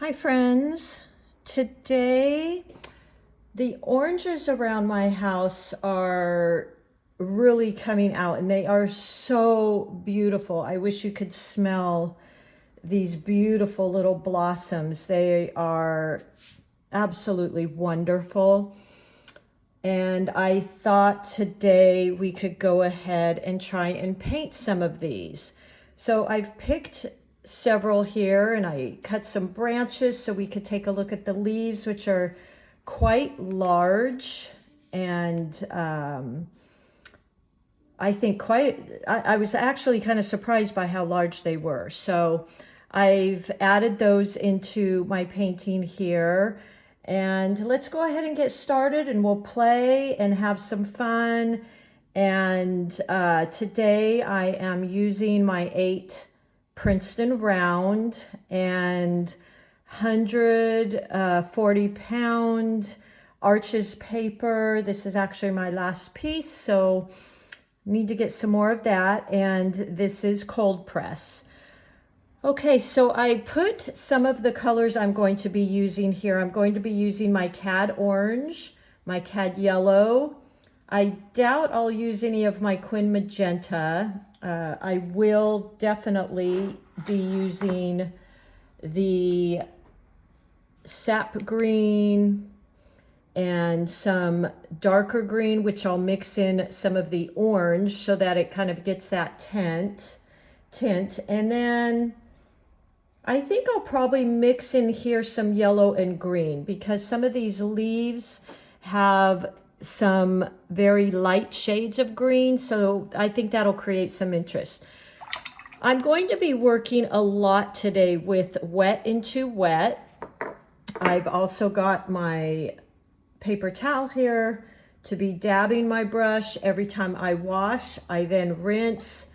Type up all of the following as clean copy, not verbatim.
Hi friends, today the oranges around my house are really coming out and they are so beautiful. I wish you could smell these beautiful little blossoms. They are absolutely wonderful. And I thought today we could go ahead and try and paint some of these. So I've picked several here and I cut some branches so we could take a look at the leaves, which are quite large. And I think I was actually kind of surprised by how large they were. So I've added those into my painting here. And let's go ahead and get started and we'll play and have some fun. And today I am using my 8 Princeton round and 140-pound Arches paper. This is actually my last piece, so need to get some more of that. And this is cold press. Okay, so I put some of the colors I'm going to be using here. I'm going to be using my cad orange, my cad yellow. I doubt I'll use any of my quin magenta. I will definitely be using the sap green and some darker green, which I'll mix in some of the orange so that it kind of gets that tint. And then I think I'll probably mix in here some yellow and green because some of these leaves have some very light shades of green. So I think that'll create some interest. I'm going to be working a lot today with wet into wet. I've also got my paper towel here to be dabbing my brush. Every time I wash, I then rinse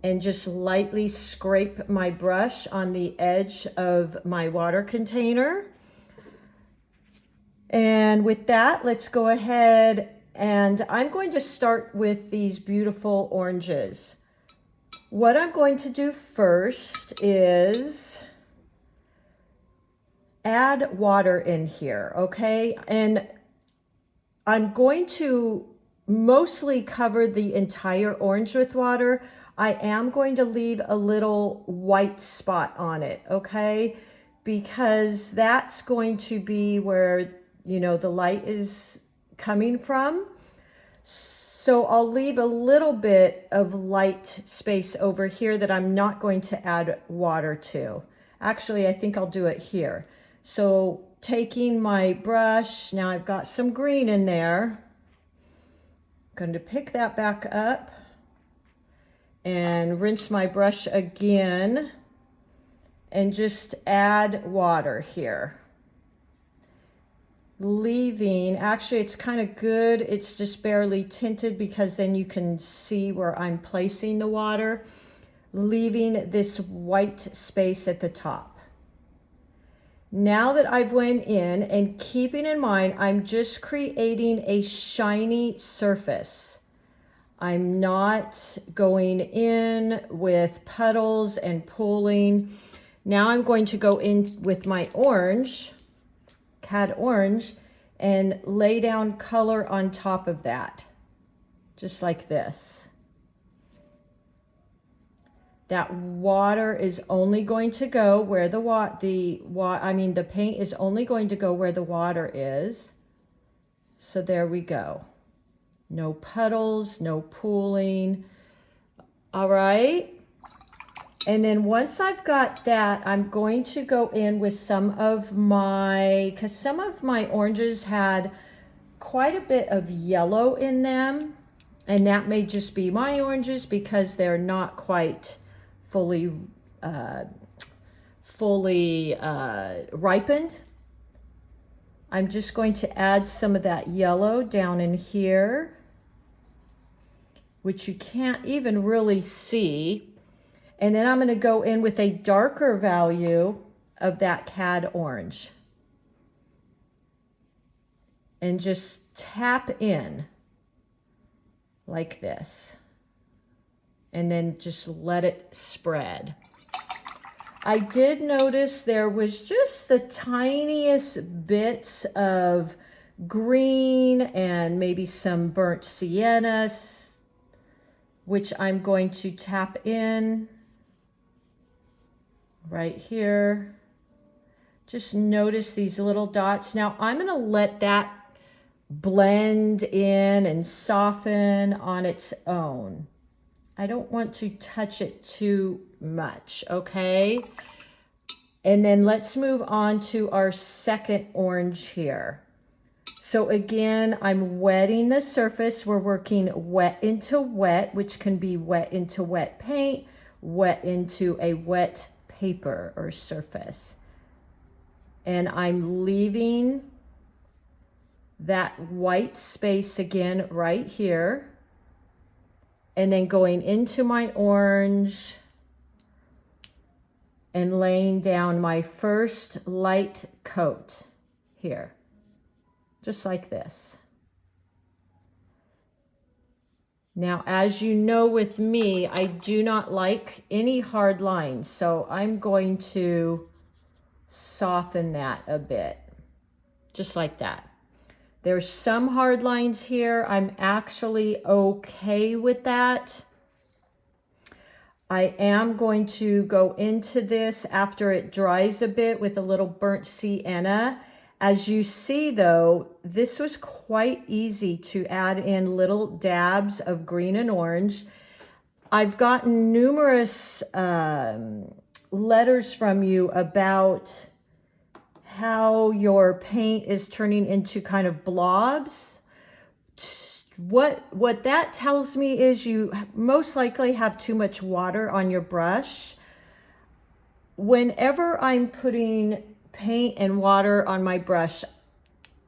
and just lightly scrape my brush on the edge of my water container. And with that, let's go ahead and I'm going to start with these beautiful oranges. What I'm going to do first is add water in here, okay? And I'm going to mostly cover the entire orange with water. I am going to leave a little white spot on it, okay? Because that's going to be where, you know, the light is coming from. So I'll leave a little bit of light space over here that I'm not going to add water to. Actually, I think I'll do it here. So taking my brush, now I've got some green in there. I'm going to pick that back up and rinse my brush again and just add water here. Leaving, actually it's kind of good, it's just barely tinted because then you can see where I'm placing the water, leaving this white space at the top. Now that I've went in and keeping in mind, I'm just creating a shiny surface. I'm not going in with puddles and pooling. Now I'm going to go in with my orange, cad orange, and lay down color on top of that, just like this. That water is only going to go where the paint is only going to go where the water is. So there we go. No puddles, no pooling. All right. And then once I've got that, I'm going to go in with some of because some of my oranges had quite a bit of yellow in them. And that may just be my oranges because they're not quite fully ripened. I'm just going to add some of that yellow down in here, which you can't even really see. And then I'm going to go in with a darker value of that cad orange and just tap in like this. And then just let it spread. I did notice there was just the tiniest bits of green and maybe some burnt sienna, which I'm going to tap in right here. Just notice these little dots. Now I'm going to let that blend in and soften on its own. I don't want to touch it too much, okay? And then let's move on to our second orange here. So again, I'm wetting the surface. We're working wet into wet, which can be wet into wet paint, wet into a wet paper or surface. And I'm leaving that white space again right here. And then going into my orange and laying down my first light coat here, just like this. Now, as you know with me, I do not like any hard lines, so I'm going to soften that a bit, just like that. There's some hard lines here. I'm actually okay with that. I am going to go into this after it dries a bit with a little burnt sienna. As you see though, this was quite easy to add in little dabs of green and orange. I've gotten numerous letters from you about how your paint is turning into kind of blobs. What that tells me is you most likely have too much water on your brush. Whenever I'm putting paint and water on my brush,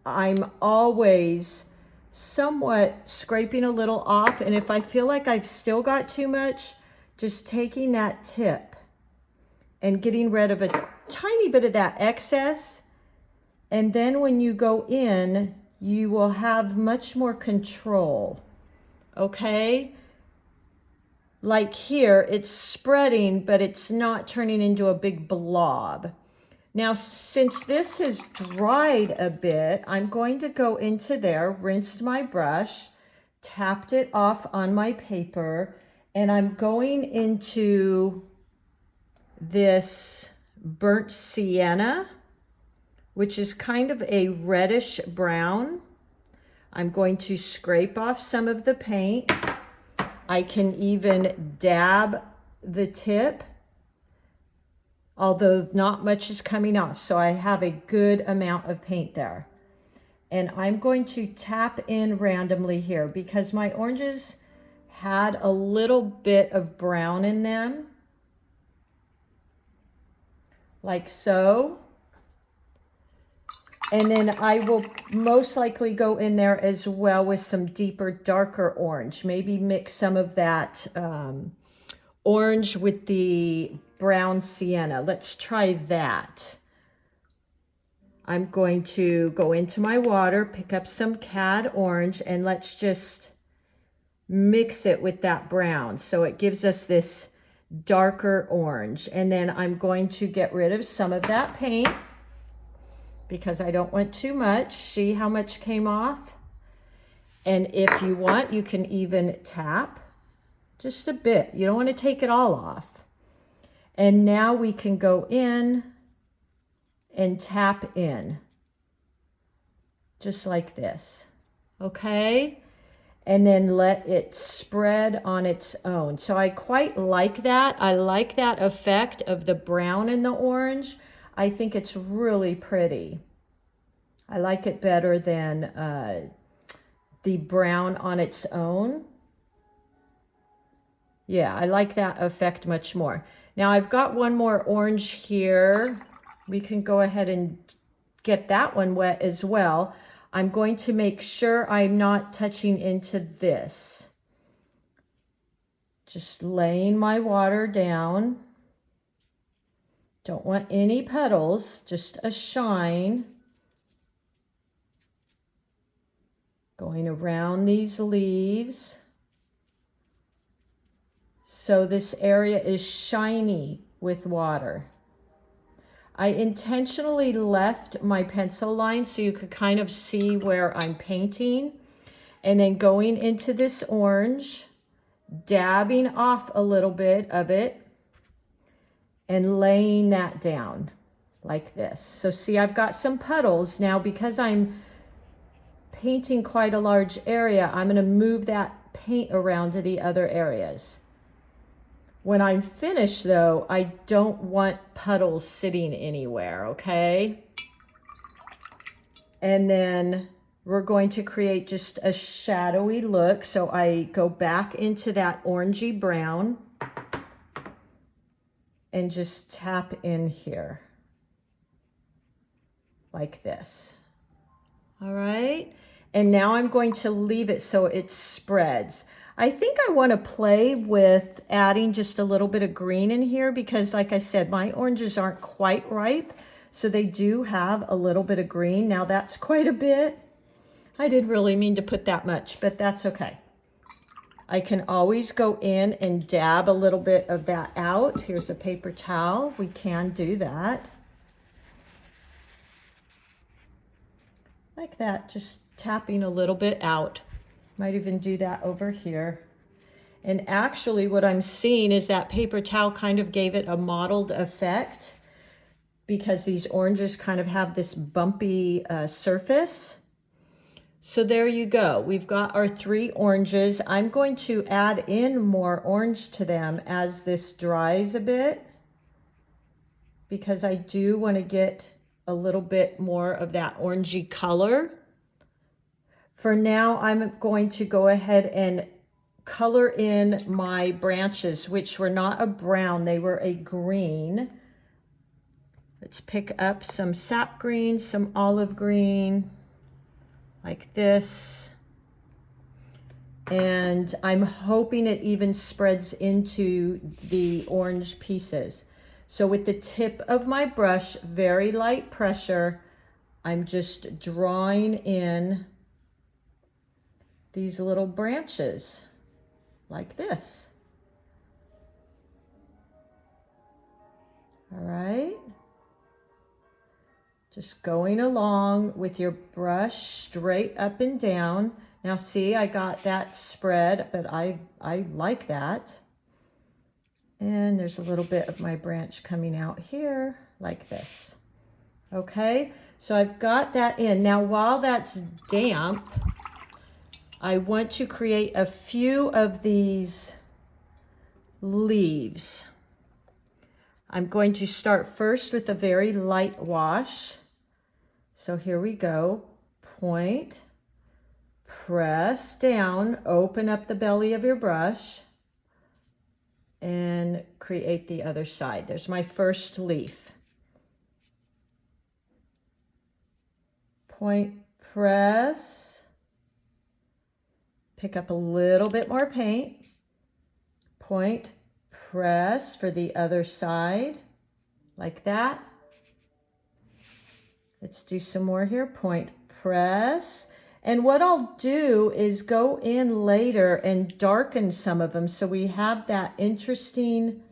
I'm always somewhat scraping a little off, and if I feel like I've still got too much, just taking that tip and getting rid of a tiny bit of that excess. And then when you go in, you will have much more control, okay? Like here, it's spreading, but it's not turning into a big blob. Now, since this has dried a bit, I'm going to go into there, rinsed my brush, tapped it off on my paper, and I'm going into this burnt sienna, which is kind of a reddish brown. I'm going to scrape off some of the paint. I can even dab the tip, although not much is coming off. So I have a good amount of paint there. And I'm going to tap in randomly here because my oranges had a little bit of brown in them, like so. And then I will most likely go in there as well with some deeper, darker orange. Maybe mix some of that orange with the brown sienna. Let's try that. I'm going to go into my water, pick up some cad orange, and let's just mix it with that brown. So it gives us this darker orange. And then I'm going to get rid of some of that paint because I don't want too much. See how much came off? And if you want, you can even tap just a bit. You don't want to take it all off. And now we can go in and tap in, just like this, okay? And then let it spread on its own. So I quite like that. I like that effect of the brown and the orange. I think it's really pretty. I like it better than the brown on its own. Yeah, I like that effect much more. Now I've got one more orange here. We can go ahead and get that one wet as well. I'm going to make sure I'm not touching into this. Just laying my water down. Don't want any petals, just a shine. Going around these leaves. So this area is shiny with water. I intentionally left my pencil line so you could kind of see where I'm painting. And then going into this orange, dabbing off a little bit of it and laying that down like this. So see, I've got some puddles. Now because I'm painting quite a large area, I'm going to move that paint around to the other areas. When I'm finished though, I don't want puddles sitting anywhere, okay? And then we're going to create just a shadowy look. So I go back into that orangey brown and just tap in here like this. All right. And now I'm going to leave it so it spreads. I think I want to play with adding just a little bit of green in here because like I said, my oranges aren't quite ripe. So they do have a little bit of green. Now that's quite a bit. I didn't really mean to put that much, but that's okay. I can always go in and dab a little bit of that out. Here's a paper towel. We can do that. Like that, just tapping a little bit out. Might even do that over here. And actually what I'm seeing is that paper towel kind of gave it a mottled effect because these oranges kind of have this bumpy surface. So there you go. We've got our 3 oranges. I'm going to add in more orange to them as this dries a bit because I do want to get a little bit more of that orangey color. For now, I'm going to go ahead and color in my branches, which were not a brown, they were a green. Let's pick up some sap green, some olive green, like this. And I'm hoping it even spreads into the orange pieces. So with the tip of my brush, very light pressure, I'm just drawing in these little branches like this. All right. Just going along with your brush straight up and down. Now see, I got that spread, but I like that. And there's a little bit of my branch coming out here like this. Okay, so I've got that in. Now while that's damp, I want to create a few of these leaves. I'm going to start first with a very light wash. So here we go. Point, press down, open up the belly of your brush, and create the other side. There's my first leaf. Point, press, pick up a little bit more paint, point, press for the other side, like that. Let's do some more here, point, press. And what I'll do is go in later and darken some of them so we have that interesting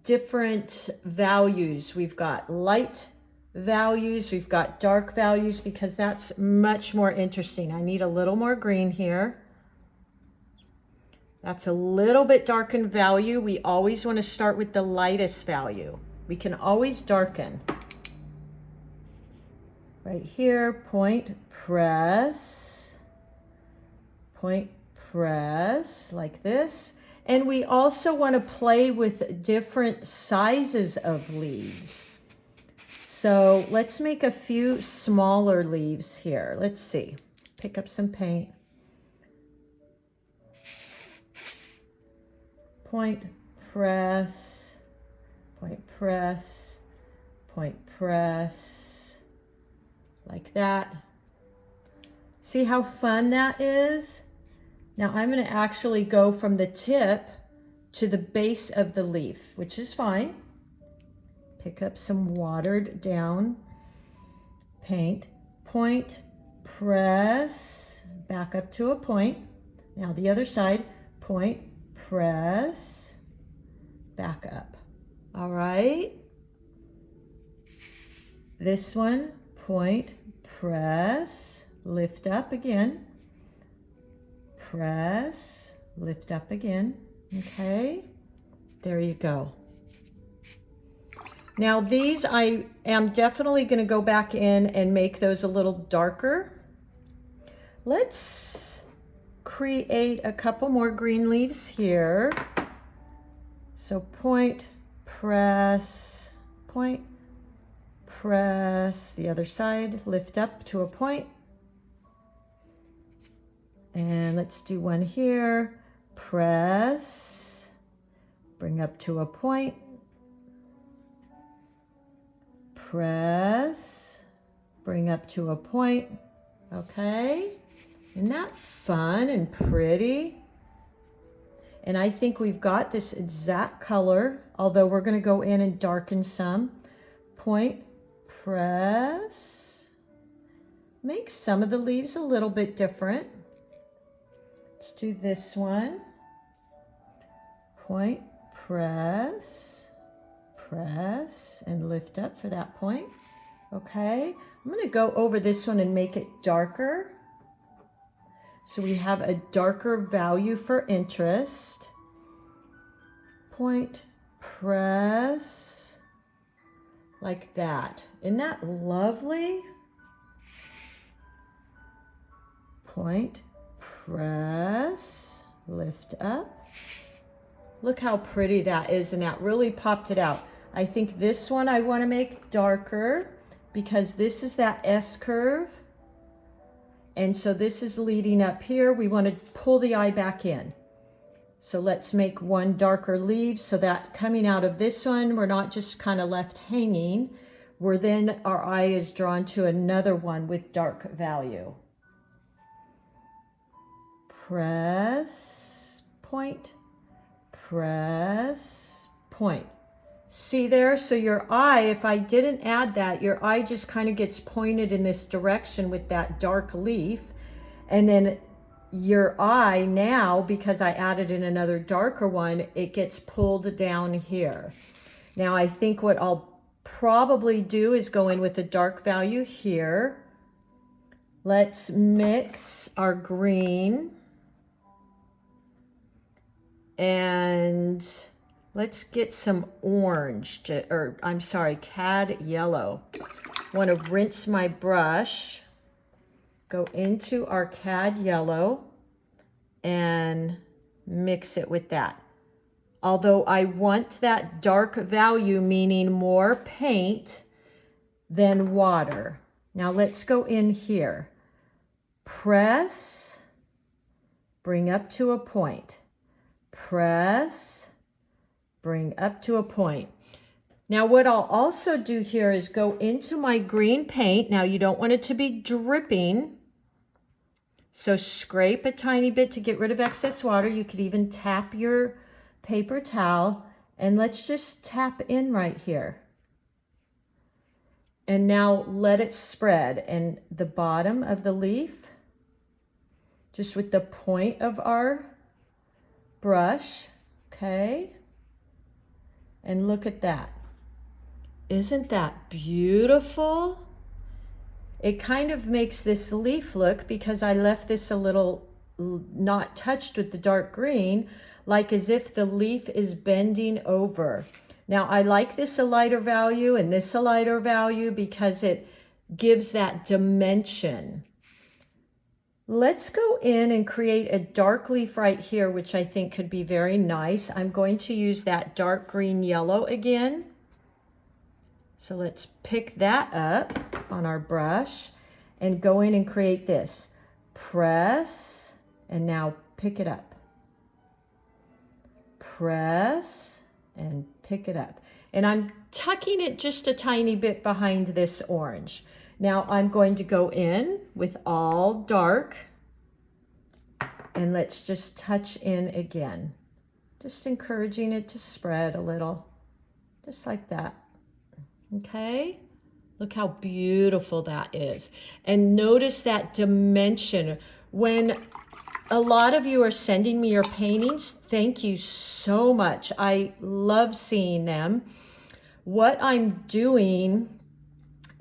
different values. We've got light values, we've got dark values, because that's much more interesting. I need a little more green here. That's a little bit darkened value. We always want to start with the lightest value. We can always darken. Right here, point, press, point, press, like this. And we also want to play with different sizes of leaves. So let's make a few smaller leaves here. Let's see, pick up some paint. Point, press, point, press, point, press, like that. See how fun that is? Now I'm going to actually go from the tip to the base of the leaf, which is fine. Pick up some watered down paint, point, press, back up to a point. Now the other side, point, press, back up. All right. this one, point, press, lift up again, press, lift up again. Okay, there you go. Now these, I am definitely going to go back in and make those a little darker. Let's create a couple more green leaves here. So point, press, point, press, the other side, lift up to a point. And let's do one here, press, bring up to a point, press, bring up to a point. Okay, isn't that fun and pretty? And I think we've got this exact color, although we're going to go in and darken some. Point, press, make some of the leaves a little bit different. Let's do this one. Point, press, press, and lift up for that point. Okay, I'm going to go over this one and make it darker. So we have a darker value for interest. Point, press, like that. Isn't that lovely? Point, press, lift up. Look how pretty that is, and that really popped it out. I think this one I want to make darker because this is that S curve. And so this is leading up here. We want to pull the eye back in. So let's make one darker leaf so that coming out of this one, we're not just kind of left hanging. We're then, our eye is drawn to another one with dark value. Press, point, press, point. See there? So your eye, if I didn't add that, your eye just kind of gets pointed in this direction with that dark leaf. And then your eye now, because I added in another darker one, it gets pulled down here. Now I think what I'll probably do is go in with a dark value here. Let's mix our green. And let's get some orange, or I'm sorry, cad yellow. I want to rinse my brush, go into our cad yellow, and mix it with that. Although I want that dark value, meaning more paint than water. Now let's go in here. Press, bring up to a point. Press, bring up to a point. Now what I'll also do here is go into my green paint. Now you don't want it to be dripping, so scrape a tiny bit to get rid of excess water. You could even tap your paper towel, and let's just tap in right here. And now let it spread, and the bottom of the leaf, just with the point of our brush, okay? And look at that. Isn't that beautiful? It kind of makes this leaf look, because I left this a little not touched with the dark green, like as if the leaf is bending over. Now I like this a lighter value and this a lighter value because it gives that dimension. Let's go in and create a dark leaf right here, which I think could be very nice. I'm going to use that dark green yellow again. So let's pick that up on our brush and go in and create this. Press, and now pick it up. Press, and pick it up. And I'm tucking it just a tiny bit behind this orange. Now I'm going to go in with all dark, and let's just touch in again. Just encouraging it to spread a little, just like that. Okay, look how beautiful that is. And notice that dimension. When a lot of you are sending me your paintings, thank you so much. I love seeing them. What I'm doing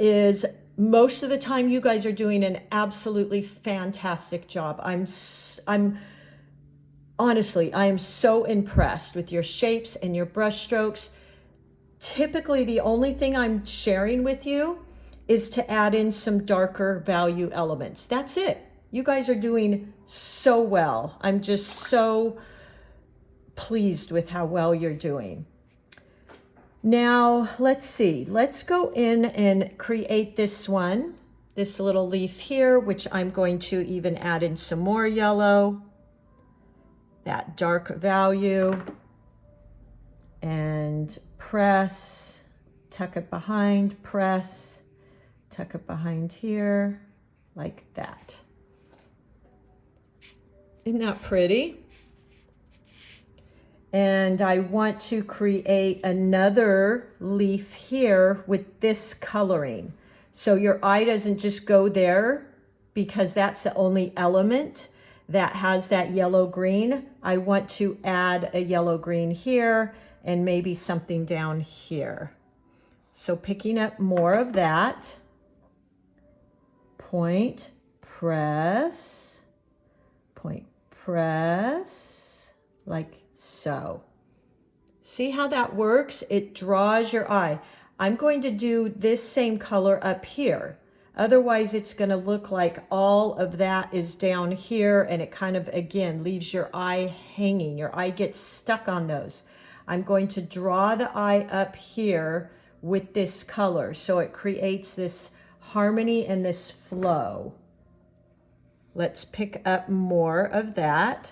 is most of the time you guys are doing an absolutely fantastic job. Honestly, I am so impressed with your shapes and your brush strokes. Typically, the only thing I'm sharing with you is to add in some darker value elements. That's it. You guys are doing so well. I'm just so pleased with how well you're doing. Now, let's see. Let's go in and create this one, this little leaf here, which I'm going to even add in some more yellow, that dark value, and press, tuck it behind, press, tuck it behind here, like that. Isn't that pretty? And I want to create another leaf here with this coloring. So your eye doesn't just go there because that's the only element that has that yellow green. I want to add a yellow green here and maybe something down here. So picking up more of that, point, press, point, press, like so. See how that works? It draws your eye. I'm going to do this same color up here. Otherwise, it's going to look like all of that is down here, and it kind of, again, leaves your eye hanging. Your eye gets stuck on those. I'm going to draw the eye up here with this color, so it creates this harmony and this flow. Let's pick up more of that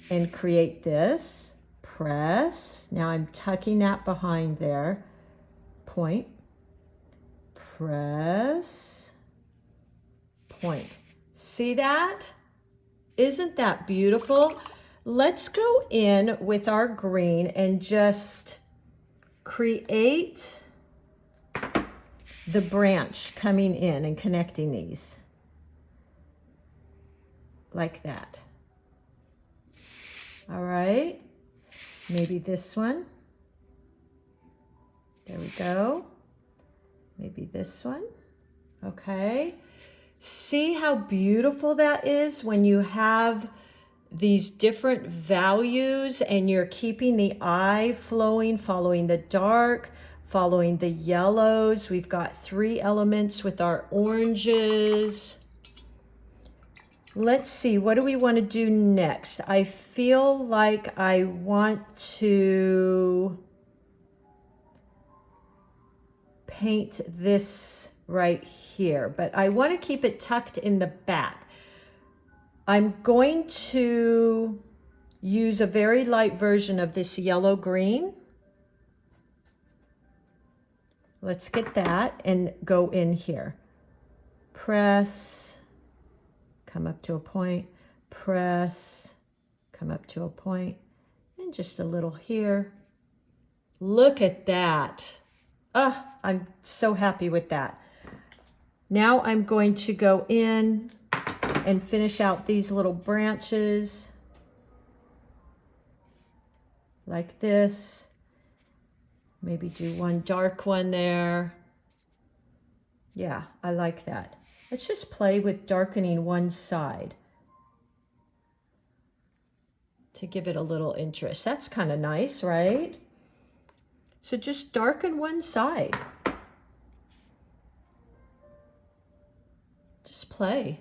and create this. Press. Now I'm tucking that behind there. Point, press, point. See that? Isn't that beautiful? Let's go in with our green and just create the branch coming in and connecting these like that. All right, maybe this one. There we go. Maybe this one. Okay. See how beautiful that is when you have these different values and you're keeping the eye flowing, following the dark, following the yellows. We've got 3 elements with our oranges. Let's see, what do we want to do next? I feel like I want to paint this right here, but I want to keep it tucked in the back. I'm going to use a very light version of this yellow green. Let's get that and go in here. Press, come up to a point, press, come up to a point, and just a little here. Look at that. Oh, I'm so happy with that. Now I'm going to go in and finish out these little branches like this. Maybe do one dark one there. Yeah, I like that. Let's just play with darkening one side to give it a little interest. That's kind of nice, right? So just darken one side. Just play.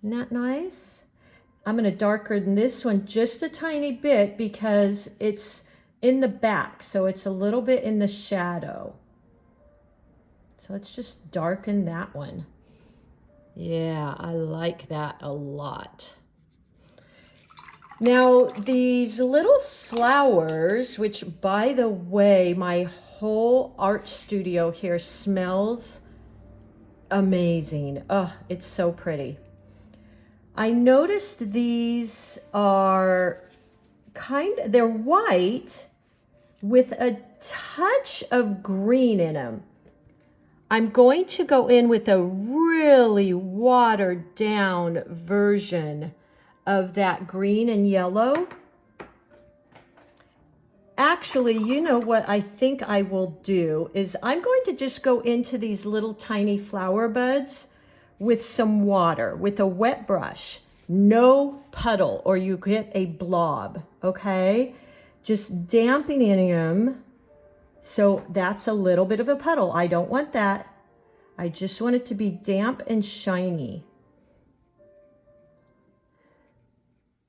Isn't that nice? I'm going to darken this one just a tiny bit because it's in the back, so it's a little bit in the shadow. So let's just darken that one. Yeah, I like that a lot. Now, these little flowers, which, by the way, my whole art studio here smells amazing. Oh, it's so pretty. I noticed these are they're white with a touch of green in them. I'm going to go in with a really watered down version of that green and yellow. actually, you know what I think I will do is I'm going to just go into these little tiny flower buds with some water, with a wet brush. No puddle or you get a blob, okay? Just dampening them. So that's a little bit of a puddle. I don't want that. I just want it to be damp and shiny.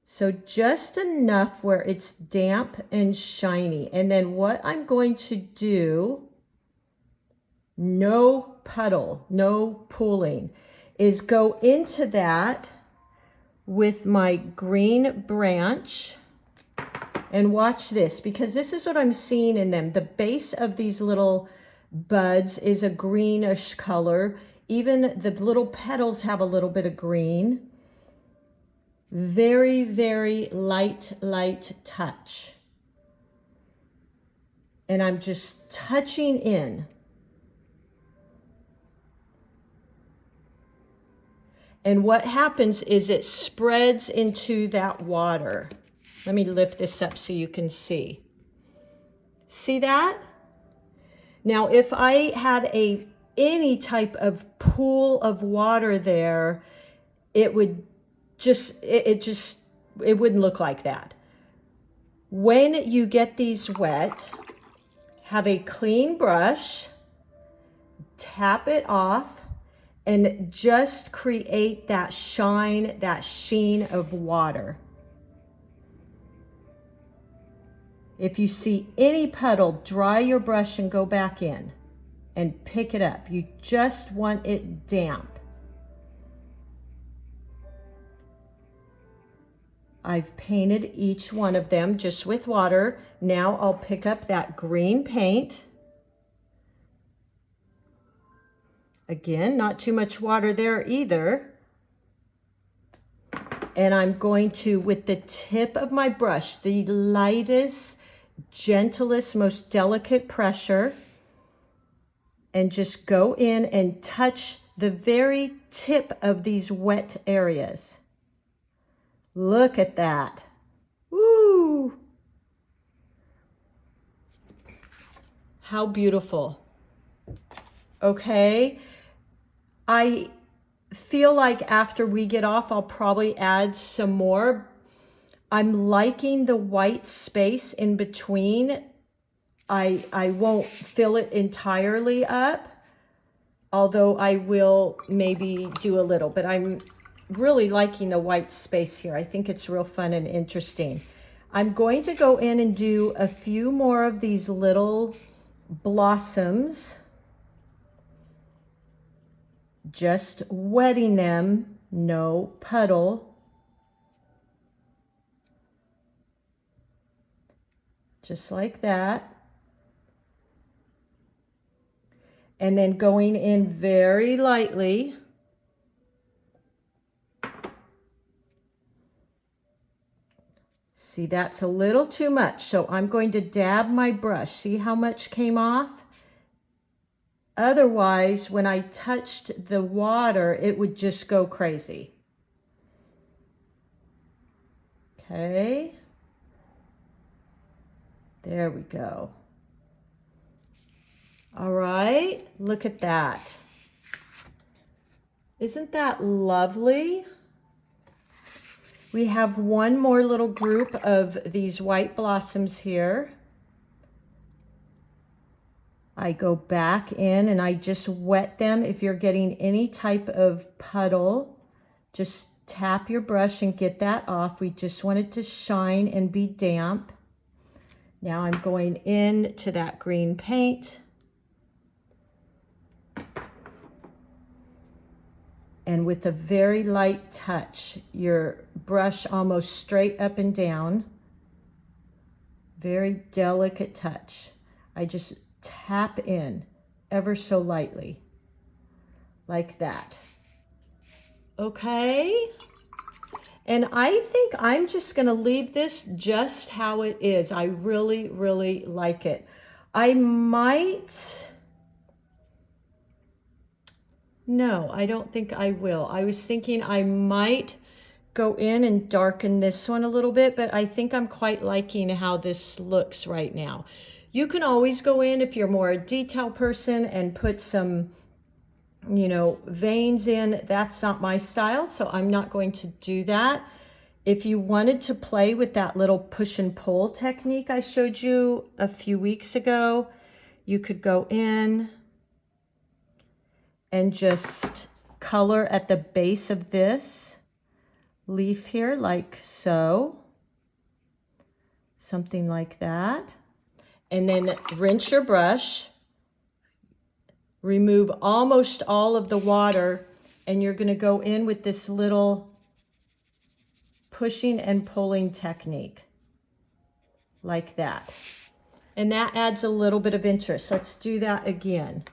So just enough where it's damp and shiny. And then what I'm going to do, no puddle, no pooling, is go into that with my green branch. And watch this, because this is what I'm seeing in them. The base of these little buds is a greenish color. Even the little petals have a little bit of green. Very, very light touch. And I'm just touching in. And what happens is it spreads into that water. Let me lift this up so you can see. See that? Now, if I had any type of pool of water there, it would just, it wouldn't look like that. When you get these wet, have a clean brush, tap it off, and just create that shine, that sheen of water. If you see any puddle, dry your brush and go back in and pick it up. You just want it damp. I've painted each one of them just with water. Now I'll pick up that green paint. Again, not too much water there either. And I'm going to, with the tip of my brush, the lightest, gentlest, most delicate pressure, and just go in and touch the very tip of these wet areas. Look at that. Woo! How beautiful. Okay. I feel like after we get off, I'll probably add some more. I'm liking the white space in between. I won't fill it entirely up, although I will maybe do a little, but I'm really liking the white space here. I think it's real fun and interesting. I'm going to go in and do a few more of these little blossoms, just wetting them, no puddle. Just like that. And then going in very lightly. See, that's a little too much, so I'm going to dab my brush. See how much came off? Otherwise, when I touched the water, it would just go crazy. Okay. There we go. All right, look at that. Isn't that lovely? We have one more little group of these white blossoms here. I go back in and I just wet them. If you're getting any type of puddle, just tap your brush and get that off. We just want it to shine and be damp. Now I'm going into that green paint. And with a very light touch, your brush almost straight up and down. Very delicate touch. I just tap in ever so lightly, like that. Okay. And I think I'm just gonna leave this just how it is. I really, really like it. I might, no, I don't think I will. I was thinking I might go in and darken this one a little bit, but I think I'm quite liking how this looks right now. You can always go in if you're more a detail person and put some, you know, veins in. That's not my style, so I'm not going to do that. If you wanted to play with that little push and pull technique I showed you a few weeks ago, you could go in and just color at the base of this leaf here, like so. Something like that. And then rinse your brush, remove almost all of the water, and you're going to go in with this little pushing and pulling technique, like that. And that adds a little bit of interest. Let's do that again.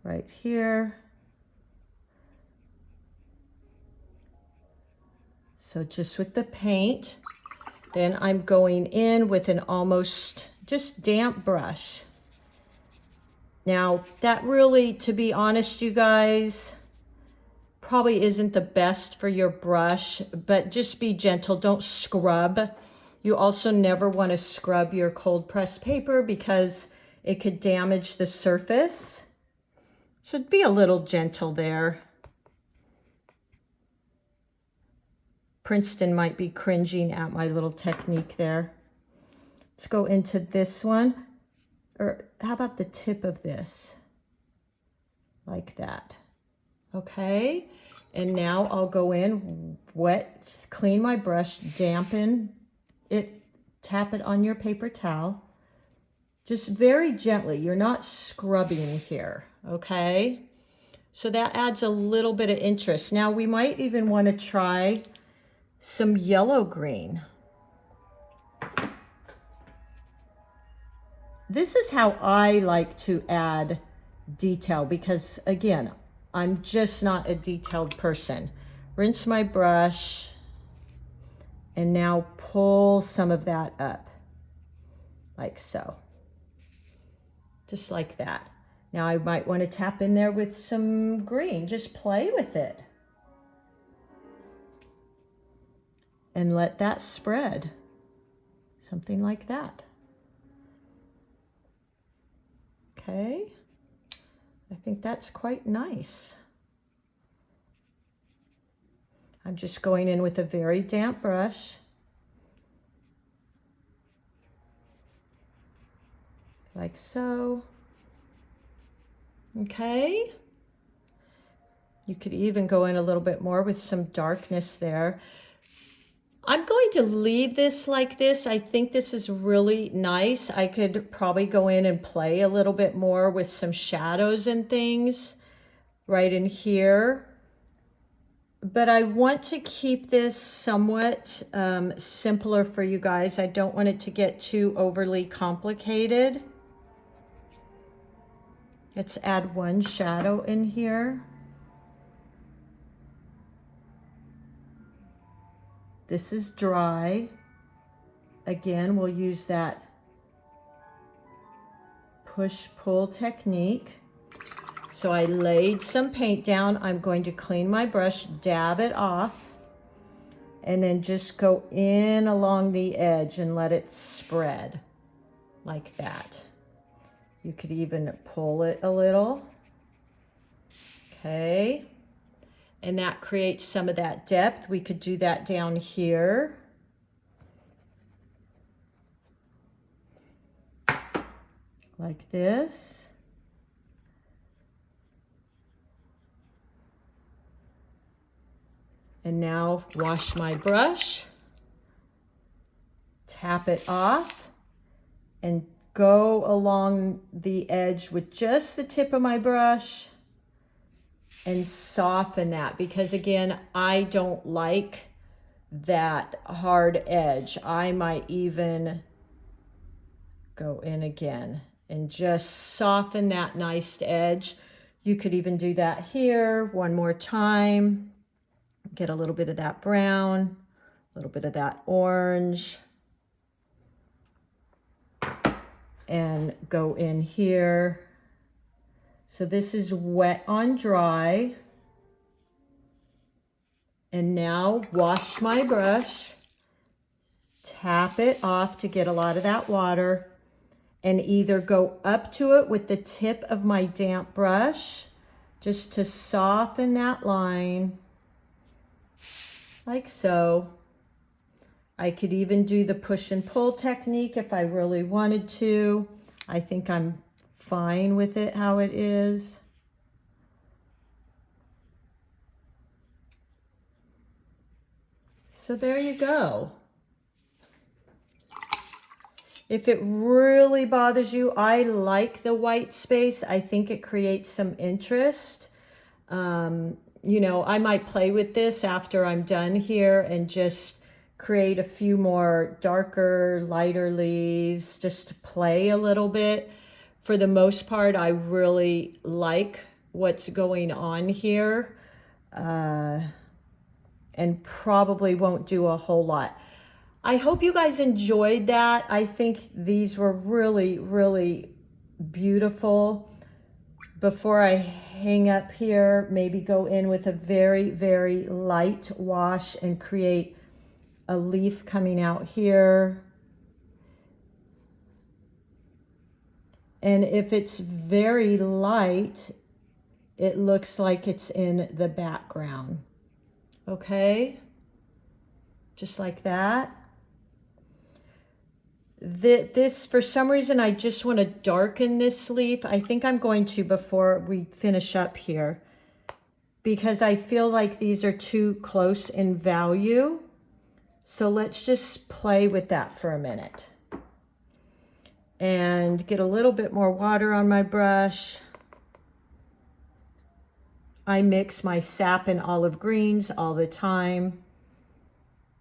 Right here. So just with the paint, then I'm going in with an almost just damp brush. Now that really, to be honest, you guys, probably isn't the best for your brush, but just be gentle, don't scrub. You also never want to scrub your cold press paper because it could damage the surface. So be a little gentle there. Princeton might be cringing at my little technique there. Let's go into this one, or how about the tip of this? Like that. Okay, and now I'll go in, wet, clean my brush, dampen it, tap it on your paper towel, just very gently. You're not scrubbing here, okay? So that adds a little bit of interest. Now we might even want to try some yellow green. This is how I like to add detail because, again, I'm just not a detailed person. Rinse my brush and now pull some of that up, like so. Just like that. Now I might want to tap in there with some green. Just play with it. And let that spread. Something like that. Okay. I think that's quite nice. I'm just going in with a very damp brush. Like so. Okay. You could even go in a little bit more with some darkness there. I'm going to leave this like this. I think this is really nice. I could probably go in and play a little bit more with some shadows and things right in here. But I want to keep this somewhat simpler for you guys. I don't want it to get too overly complicated. Let's add one shadow in here. This is dry. Again, we'll use that push-pull technique. So I laid some paint down. I'm going to clean my brush, dab it off, and then just go in along the edge and let it spread like that. You could even pull it a little. Okay. And that creates some of that depth. We could do that down here. Like this. And now wash my brush, tap it off, and go along the edge with just the tip of my brush and soften that, because again, I don't like that hard edge. I might even go in again and just soften that nice edge. You could even do that here one more time. Get a little bit of that brown, a little bit of that orange, and go in here. So this is wet on dry. And now wash my brush, tap it off to get a lot of that water, and either go up to it with the tip of my damp brush just to soften that line, like so. I could even do the push and pull technique if I really wanted to. I think I'm fine with it how it is. So there you go. If it really bothers you, I like the white space. I think it creates some interest. You know, I might play with this after I'm done here and just create a few more darker, lighter leaves just to play a little bit. For the most part, I really like what's going on here, and probably won't do a whole lot. I hope you guys enjoyed that. I think these were really, really beautiful. Before I hang up here, maybe go in with a very, very light wash and create a leaf coming out here. And if it's very light, it looks like it's in the background. Okay? Just like that. This, for some reason, I just want to darken this leaf. I think I'm going to before we finish up here, because I feel like these are too close in value. So let's just play with that for a minute and get a little bit more water on my brush. I mix my sap and olive greens all the time.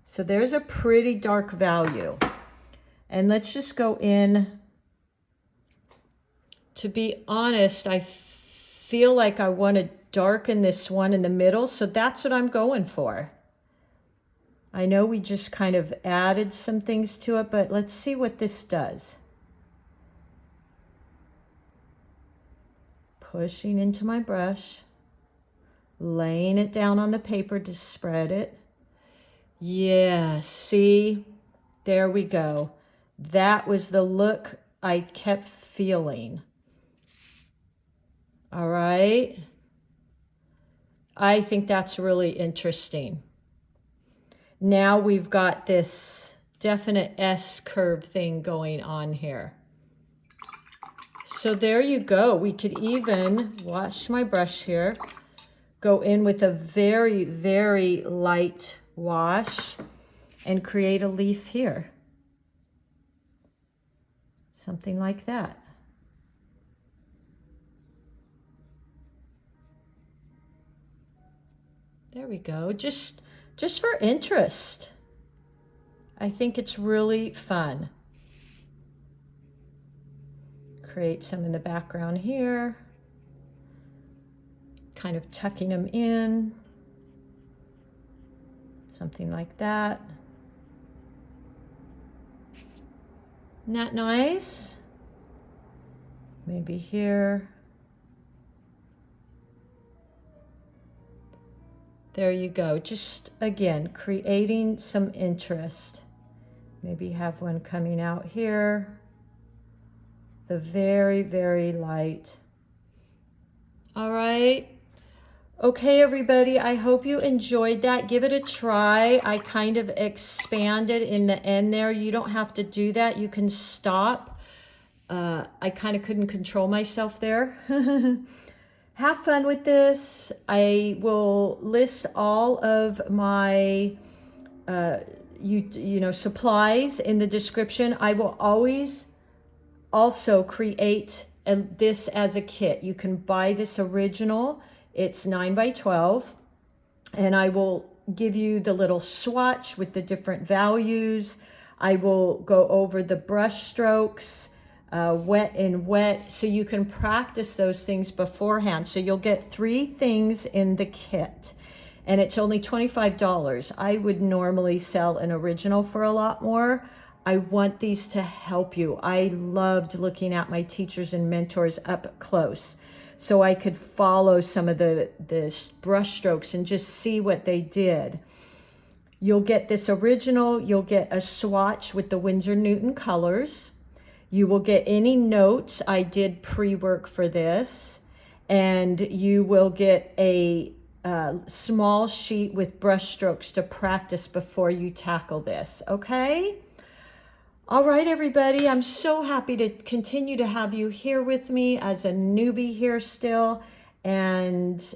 So there's a pretty dark value. And let's just go in. To be honest, I feel like I want to darken this one in the middle, so that's what I'm going for. I know we just kind of added some things to it, but let's see what this does. Pushing into my brush, laying it down on the paper to spread it. Yeah, see, there we go. That was the look I kept feeling. All right. I think that's really interesting. Now we've got this definite S curve thing going on here. So there you go. We could even wash my brush here, go in with a very, very light wash and create a leaf here. Something like that. There we go. Just for interest. I think it's really fun. Create some in the background here. Kind of tucking them in. Something like that. Isn't that nice? Maybe here. There you go. Just, again, creating some interest. Maybe have one coming out here. The very, very light. All right. Okay, everybody, I hope you enjoyed that. Give it a try. I kind of expanded in the end there. You don't have to do that. You can stop. I kind of couldn't control myself there. Have fun with this. I will list all of my supplies in the description. I will always also create this as a kit. You can buy this original. It's 9 by 12, and I will give you the little swatch with the different values. I will go over the brush strokes, wet and wet, so you can practice those things beforehand. So you'll get 3 things in the kit, and it's only $25. I would normally sell an original for a lot more. I want these to help you. I loved looking at my teachers and mentors up close. so I could follow some of the brush strokes and just see what they did. You'll get this original, you'll get a swatch with the Winsor Newton colors. You will get any notes. I did pre-work for this. And you will get a small sheet with brush strokes to practice before you tackle this, okay? All right, everybody, I'm so happy to continue to have you here with me as a newbie here still, and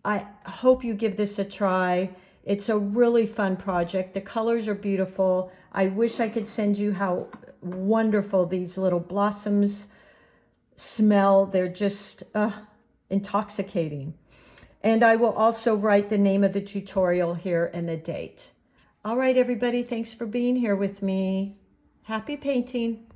I hope you give this a try. It's a really fun project. The colors are beautiful. I wish I could send you how wonderful these little blossoms smell. They're just intoxicating. And I will also write the name of the tutorial here and the date. All right, everybody, thanks for being here with me. Happy painting.